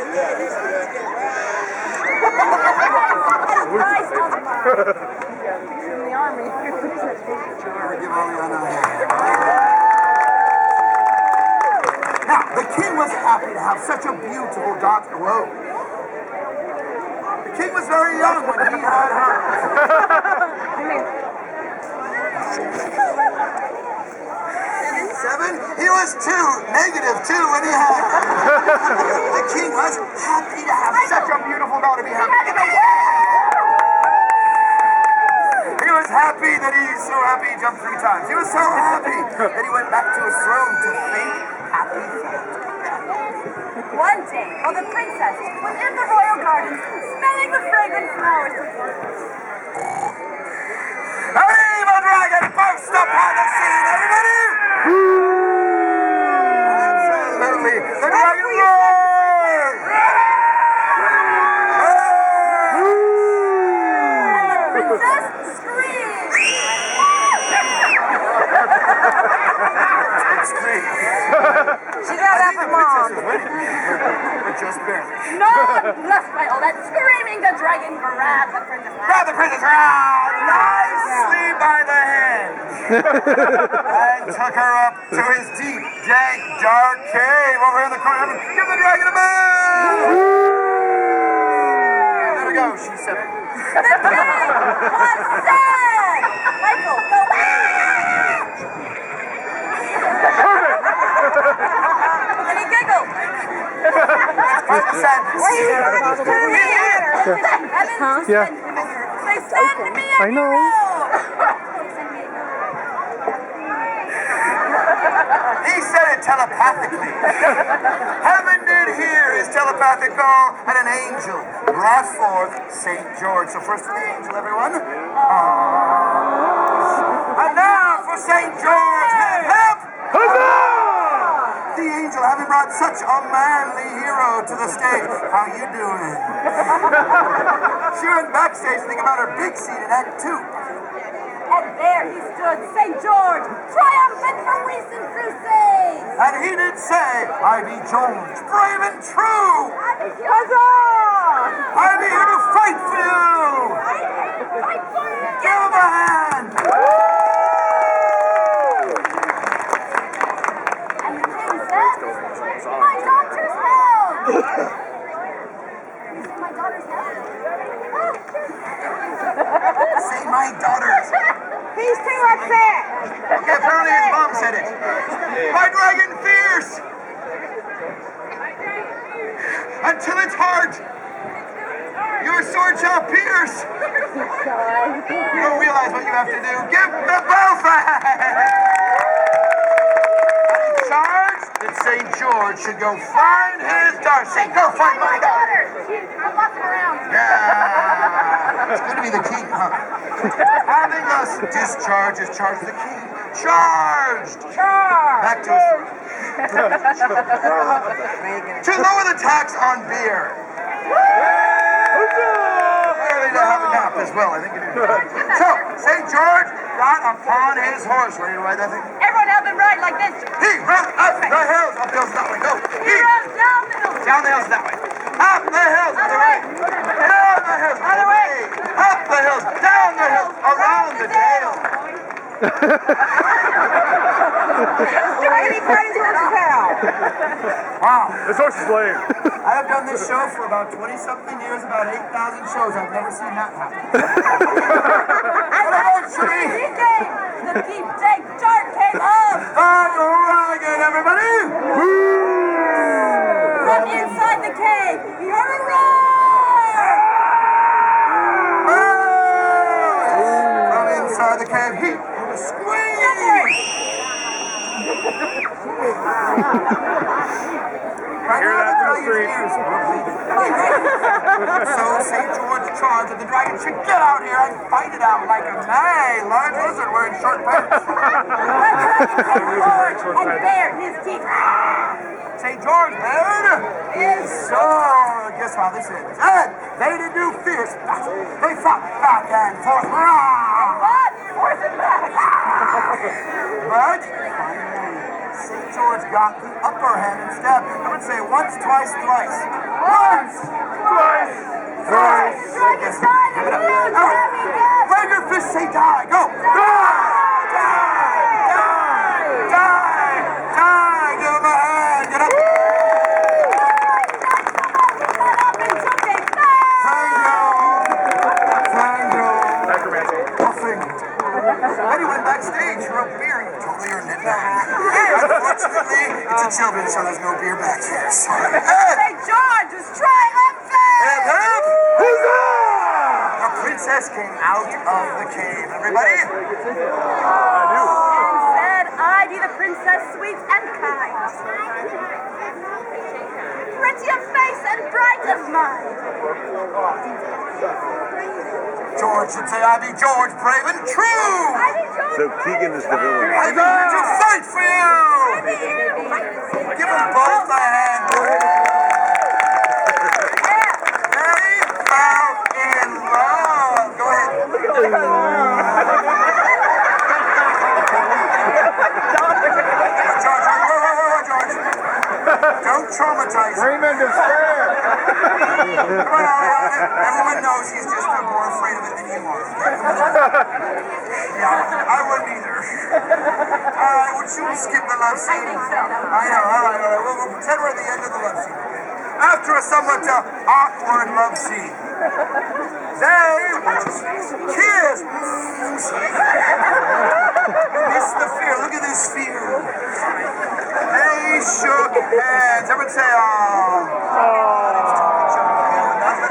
In the army. Now, the king was happy to have such a beautiful daughter. Whoa. The king was very young when he had her. Seven? He was two, -2 when he had her. The king was happy to have such a beautiful daughter be happy in the world. He was happy that he's so happy he jumped 3 times. He was so happy that he went back to his throne to think happy thoughts. One day, while the princess was in the royal gardens, smelling the fragrant flowers, An evil dragon burst upon the scene, everybody! Absolutely. The dragon roared! and the princess screamed. She got that from Mom. But just barely. No, blessed by all that screaming, the dragon grabbed the princess. Grab the princess nicely by the hand and took her up to his deep, dank, dark cave over here in the corner. Give the dragon a bow! There we go, she said. The king was sad. Michael, go and he giggled. Quite the sadness. Yeah. They send me a I know. He said it telepathically. Heaven did hear his telepathic call, and an angel brought forth St. George. So first to the angel, everyone. And now for St. George. Help! The angel, having brought such a manly hero to the stage. How you doing? She went backstage to think about her big scene in Act 2. And there he stood, St. George, triumphant from recent crusades. And he did say, I be George, brave and true. Huzzah! I'm here to fight for you. Fight for you! Give him a hand. And the king said, my daughter's held. You say my daughter's held? Say my daughters. He's too upset. Okay, apparently his mom said it. My dragon fierce. Until its heart, your sword shall pierce. You don't realize what you have to do. Give the both a hand. And in charge that St. George should go find his Darcy. Go find my daughter. I'm walking around. Yeah. It's going to be the king, huh? Having us discharge his charge of the king. Charged. Back to his throne. To lower the tax on beer. Fairly to have a nap as well, I think it is. So, St. George got upon his horse. Ready to ride that thing? Everyone help him ride like this. He runs up the hills. Up the hills that way. Go. He runs down the hill. Down the hills that way. Up the hills. Other way. Down the hills. Other way. Up the hills. Down the hills. Around the dale. Wow. This horse is lame. I have done this show for about 20-something years, about 8,000 shows. I've never seen that happen. And eventually he came. The deep, dank, dark cave of. All again, everybody. From inside the cave, he heard a roar. From inside the cave, he heard a scream. Right Hear now, that the from the dragon's street. ears were bleeding. So St. George charged that the dragon should get out here and fight it out like a man. Large lizard wearing short pants. The dragon came forward and bared his teeth. St. George bared his sword. Guess how this ends? And they did do fierce battle. They fought back and forth. What? Force it back. But finally, St. George got the upper hand and stabbed. I would say once, twice, thrice. Once, twice, thrice. Strike a sign and huge heavy death. Wave your fist, say die. Go. Die! Give him a hand. Get up. Anyone backstage for a beer, you totally earned it. Unfortunately, it's a children's show. There's no beer back here. Sorry. St. George is triumphant! Hip, hip! Huzzah! A princess came out of the cave. Everybody? And said, I be the princess sweet and kind. Pretty of face and bright of mind. George should say, I be George, brave and true. I be George. So Kegan is the villain. I'm here to fight for you. Give them both a hand. They fell in love. Go ahead. George. Don't traumatize him. Raymond is scared. Come on, everyone knows he's just more afraid of it than you are. Yeah, I wouldn't either. Alright, would you skip the love scene? I think so. I know, alright. We'll pretend we're at the end of the love scene. After a somewhat awkward love scene, they kiss. Miss the fear. Look at this fear. They shook hands. Everyone say,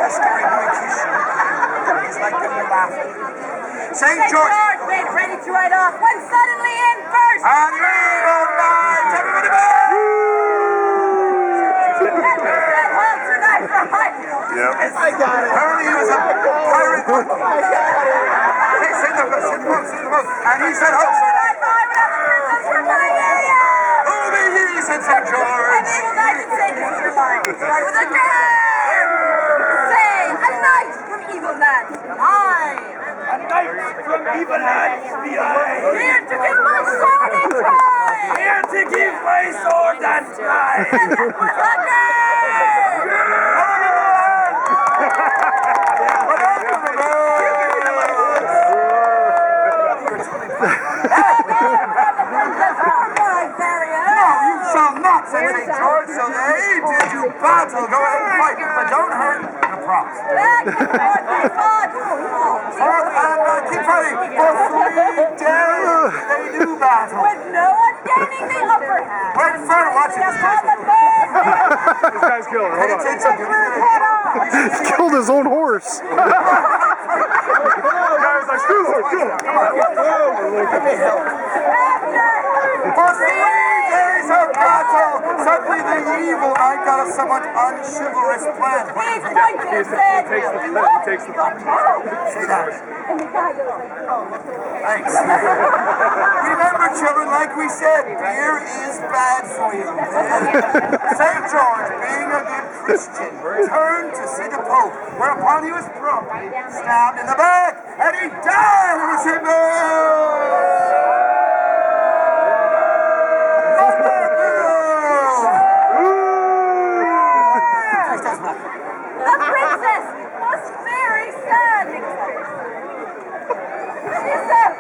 scary boy kiss you. He's like them to laugh. St. George made ready to ride off when suddenly in burst. And evil night. Everybody back. Yep. I got it. Apparently he was a pirate monkey. Hey, sing the boat. And he said, oh, sir. Who be he, said St. George. And evil knight would say, this is your line. Start with a girl. Say, a knight from evil lands. A knight from evil lands be I. Here to give my sword and try. Here to give my sword and try. And that was a girl. Said St. George, so they did do battle. Go ahead and fight, but don't hurt the props. Back and forth they fought. Forth and keep fighting. For 3 days they do battle. With no one gaining the upper hand. Wait for it, watch it. This guy's killed. Pay Hold on. attention. He killed his own horse. The guy's like, screw it, kill him. Come on. For 3 days of battle, suddenly the evil knight got a somewhat unchivalrous plan. He pointed and said, He takes the Say that. And the guy goes like, oh. Thanks. Remember, children, like we said, beer is bad for you. St. George, being a good Christian, turned to see the Pope, whereupon he was promptly stabbed in the back, and he died in his The princess was very sad. She said,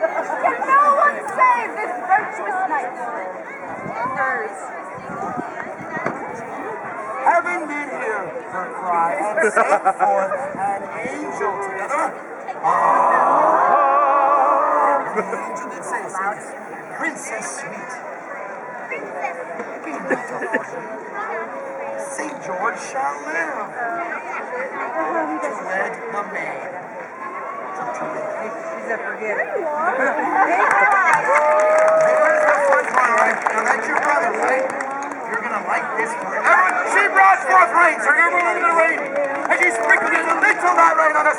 can no one save this virtuous knight? Heaven did hear her cry and sent forth an angel together. The angel did say, Princess Sweet, be not afraid. St. George shall live to wed the maid. She's a forgetter. Here's the fun part, right? Now that's your brother, right? You're gonna like this part. Everyone, she brought forth rain, so you're moving in the rain. And she sprinkled a little that rain on us.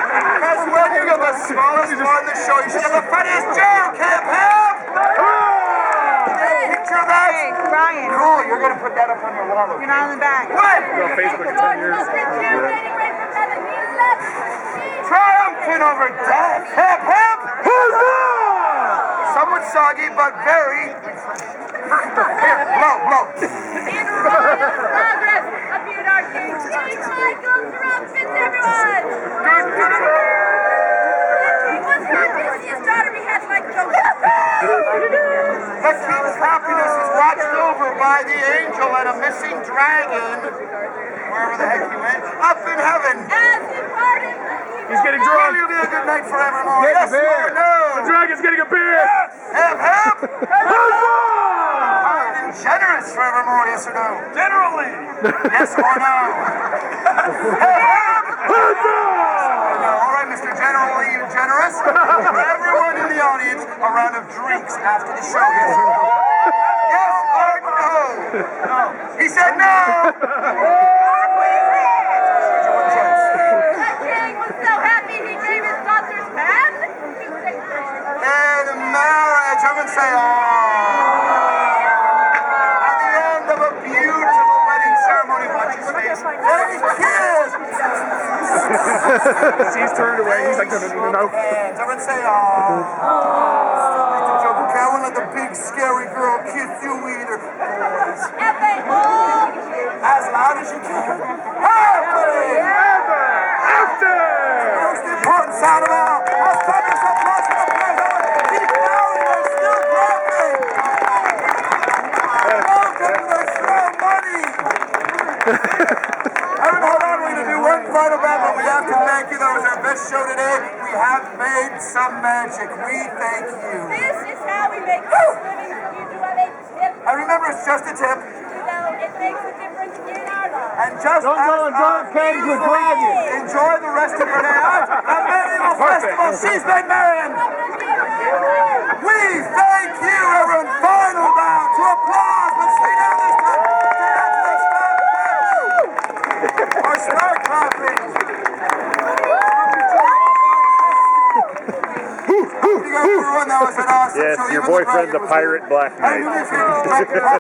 Because when you get the smallest one in the show, you should have the funniest joke, hip hip! Picture that? Ryan, Cool, you're gonna put that up on your wall. you're not on the back. What? On Facebook in 10 years. Triumphant over death. Hip hip! Huzzah! Somewhat soggy, but very. Here, blow. The king's happiness is watched over by the angel and a missing dragon, wherever the heck he went, up in heaven. As he parted, He's getting Will drunk. you be a good night forevermore? Get Yes a beer. or no? The dragon's getting a beer. Hip, hip. Huzzah! Kind and generous forevermore, yes or no? Generally. Yes or no? Hip, hip. No, all right, Mr. Generally Generous. For everyone in the audience, a round of drinks after the show. Yes or no? Yes or no? No. He said no. the king was so happy he gave his daughter's hand to St. And marriage, I'm gonna say, at the end of a beautiful wedding ceremony, watch his face. They kiss. He's turned away. He's like, no. And everyone say, okay, I won't let the big scary girl kiss you either. And they all As loud as you can. Happily ever after. Most important sound of all. Let's put this applause for the president. Keep going, they're still clapping. Welcome to the show, money. Hold on, we're going to do one final band, but we have to thank you. That was our best show today. We have made some magic. We thank you. This is how we make this living. You do have a tip. And remember, it's just a tip. You know, it makes a difference in our lives. And just Don't go and drunk kegs with dragons. Enjoy the rest of your day out. The Medieval Festival. She's been Marion. We thank you, everyone. Final bow to applause, but stay down this time. Stay down till they stop clapping. Or start clapping. Everyone, that was an awesome Yes, show. your Even the boyfriend's a dragon was pirate here. black And knight. you live here,